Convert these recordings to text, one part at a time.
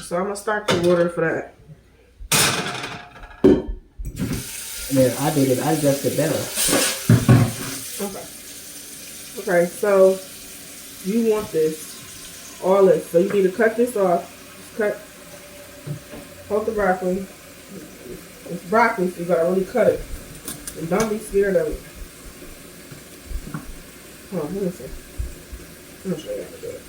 So I'm gonna start the water for that. And then I did it. I adjusted better. Okay. Okay. So you want this, all this. So you need to cut this off. Just hold the broccoli. It's broccoli, so you gotta really cut it. And don't be scared of it. Hold on, let me see. I'm gonna show you how to do it.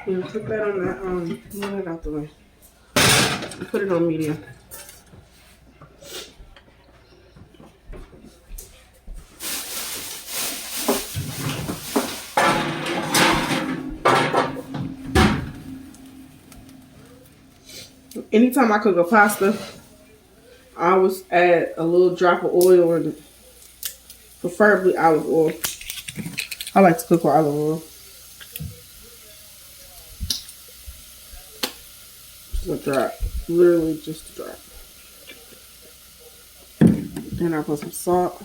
Yeah, put that on that, move that out the way. Put it on medium. Anytime I cook a pasta, I always add a little drop of oil in it. Preferably olive oil. I like to cook with olive oil. Just a drop. Literally just a drop. Then I put some salt.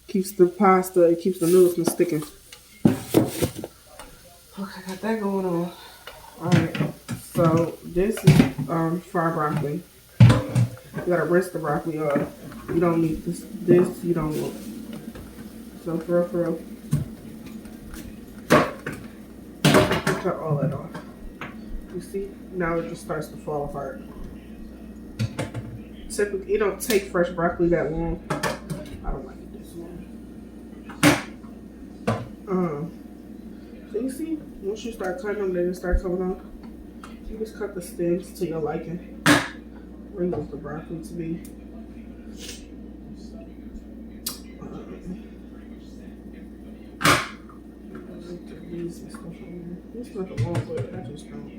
Keeps the pasta, it keeps the noodles from sticking. Okay, got that going on. Alright, so this is fried broccoli. You gotta rinse the broccoli off. You don't need this you don't want. So for real. Cut all that off. You see, now it just starts to fall apart. Typically, it don't take fresh broccoli that long. I don't like it this long. So you see, once you start cutting them, they just start coming off. You just cut the stems to your liking. Where you want the broccoli to be. There's nothing wrong with it. I just don't.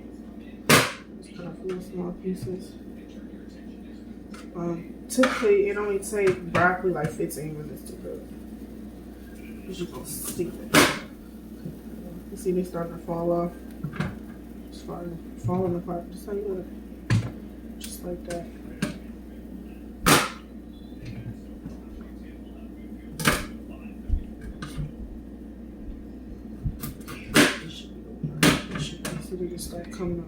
Just cut off little small pieces. Typically, it only takes broccoli like 15 minutes to cook. You're just gonna steep it. You see they starting to fall off. It's falling apart. Just how you do it. Just like that. See they just start coming off.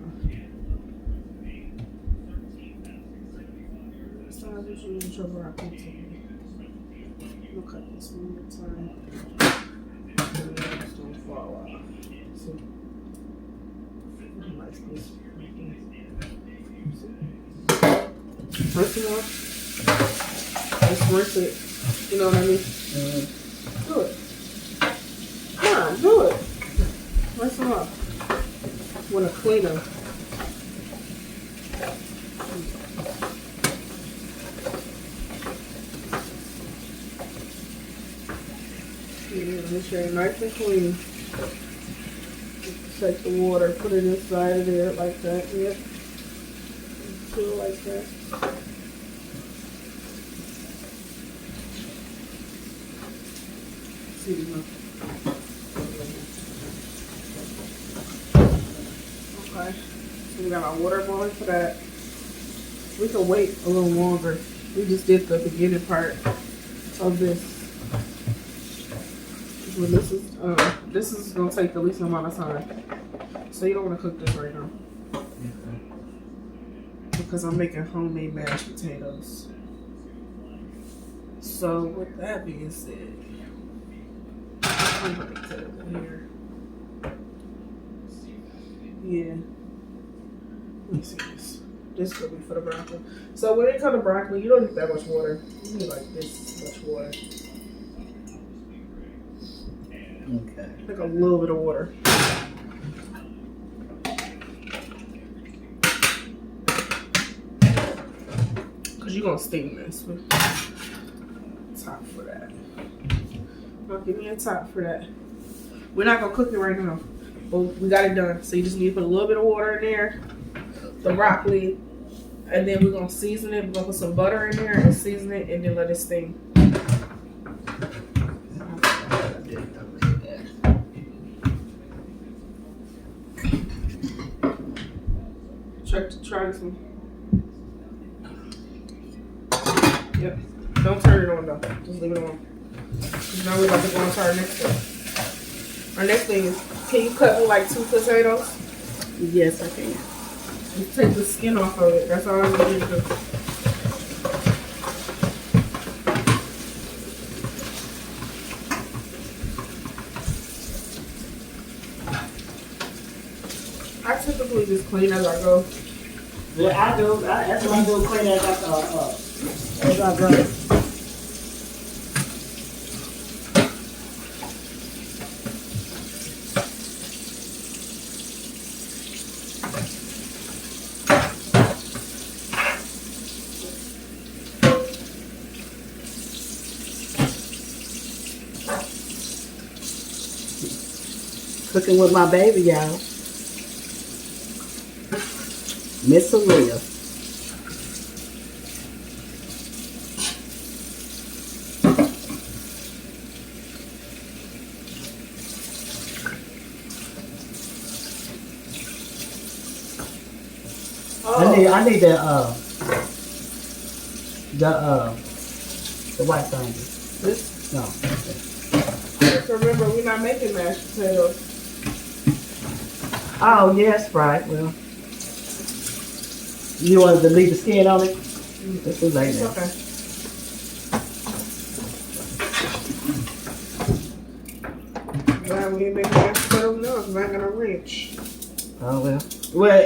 So I just use your broccoli to look at this one more time. And then it's gonna fall off. See? Nice piece. Rinse it off. Just rinse it. You know what I mean? Do it. Come on, do it. Rinse them off. Want to clean them. Yeah, make sure it's nice and clean. Take the water, put it inside of there like that. Yep. Do it like that. See, okay. So we got our water boiling for that. We can wait a little longer. We just did the beginning part of this. Well, this is gonna take the least amount of time. So you don't want to cook this right now. Because I'm making homemade mashed potatoes. So with that being said, I'm gonna put it here. Yeah. Let me see this. This could be for the broccoli. So when it comes to broccoli, you don't need that much water. You need like this much water. Okay. Like a little bit of water. Because you're going to steam this. Top for that. I'll give me a top for that. We're not going to cook it right now. But we got it done. So you just need to put a little bit of water in there. The broccoli. And then we're going to season it. We're going to put some butter in there and season it. And then let it steam. Try this one. Yep. Don't turn it on though. Just leave it on. Because now we're about to go on to our next thing. Our next thing is, can you cut me like 2 potatoes? Yes, I can. Just take the skin off of it. That's all I'm going to do. I typically just clean as I go. Yeah, I do. That's what I do. Clean as I go. Cooking with my baby, y'all. Miss Aalliyah. I need the white thing. This? No. Just remember, we're not making mashed potatoes. Oh, yes, right. Well, you wanted to leave the skin on it? This is like It's that. okay. Glad we ain't making mashed potatoes now, because I ain't gonna wrench. Oh, well. Well,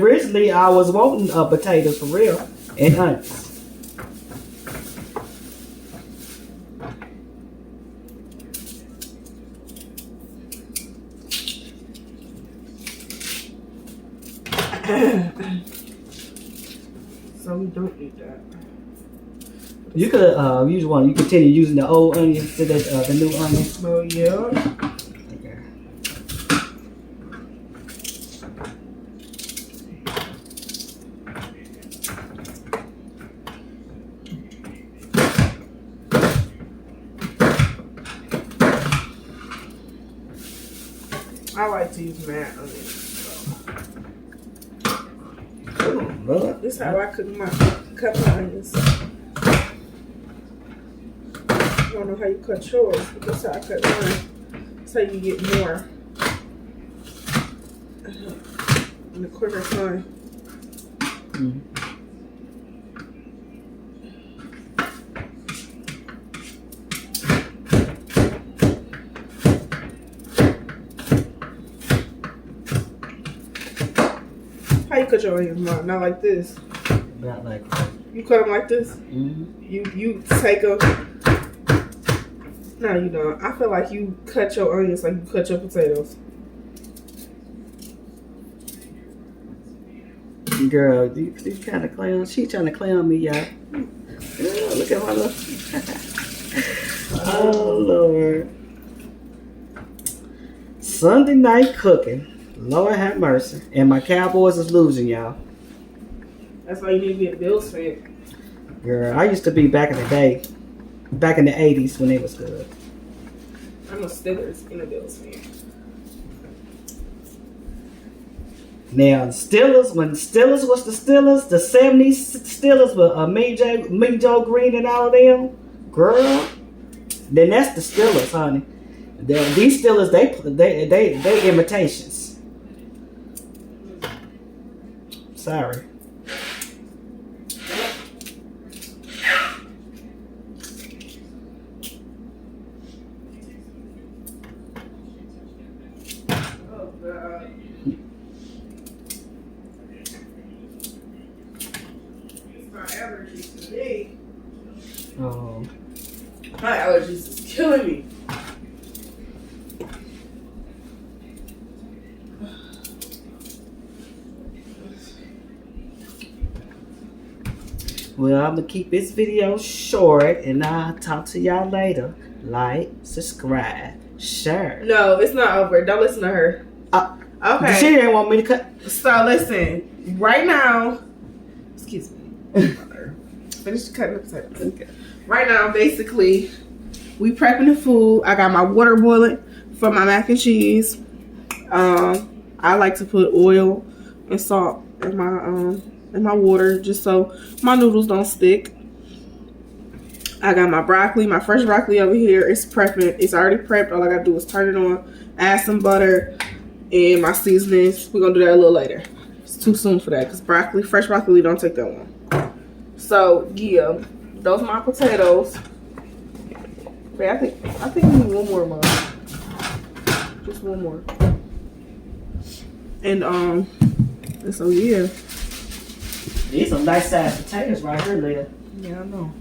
originally I was wanting potatoes for real and onions. So we don't need that. You could use one. You continue using the old onion instead of the new onion. Oh, yeah. Okay. I like to use mad onions. Oh, Lord. This is how I cut my onions. I don't know how you cut yours, but this is how I cut mine. That's how you get more in a quicker time. Mm. How you cut your onions, Mom? Not like this. About like that. You cut them like this? Mm-hmm. You take them. No, you don't. I feel like you cut your onions like you cut your potatoes. Girl, you trying to clown? She trying to clown me, y'all. Girl, look at my look. Oh, Lord. Sunday night cooking. Lord have mercy. And my Cowboys is losing, y'all. That's why you need to be a Bills fan. Girl, I used to be back in the day. Back in the 80s when it was good. I'm a Steelers and a Bills fan. Now, Steelers, when Steelers was the Steelers, the 70s Steelers with Mean Joe Green and all of them, girl, then that's the Steelers, honey. These Steelers, they imitations. Sorry. Oh, God. My allergies today. Oh. My allergies is killing me. Well, I'm going to keep this video short, and I'll talk to y'all later. Like, subscribe, share. No, it's not over. Don't listen to her. Okay. She didn't want me to cut. So listen, right now, excuse me. Finish cutting the potatoes. Okay. Right now, basically, we prepping the food. I got my water boiling for my mac and cheese. I like to put oil and salt in my water just so my noodles don't stick. I got my broccoli, my fresh broccoli over here. It's prepping. It's already prepped. All I gotta do is turn it on, add some butter, and my seasonings. We're gonna do that a little later. It's too soon for that because fresh broccoli don't take that long. So yeah, those are my potatoes. Wait, I think we need one more, Mom. Just one more. And so yeah. These some nice sized potatoes right here, Leah. Yeah, I know.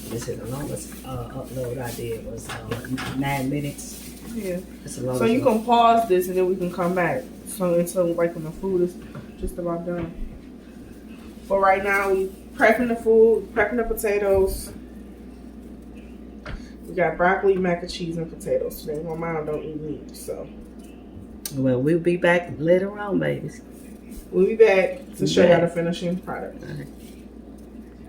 This is the longest upload I did was 9 minutes. Yeah. So you can pause this and then we can come back. So until like when the food is just about done. But right now we prepping the food, prepping the potatoes. We got broccoli, mac and cheese, and potatoes today. My mom don't eat meat, so. Well, we'll be back later on, babies. We'll be back to show you how the finishing product. All right.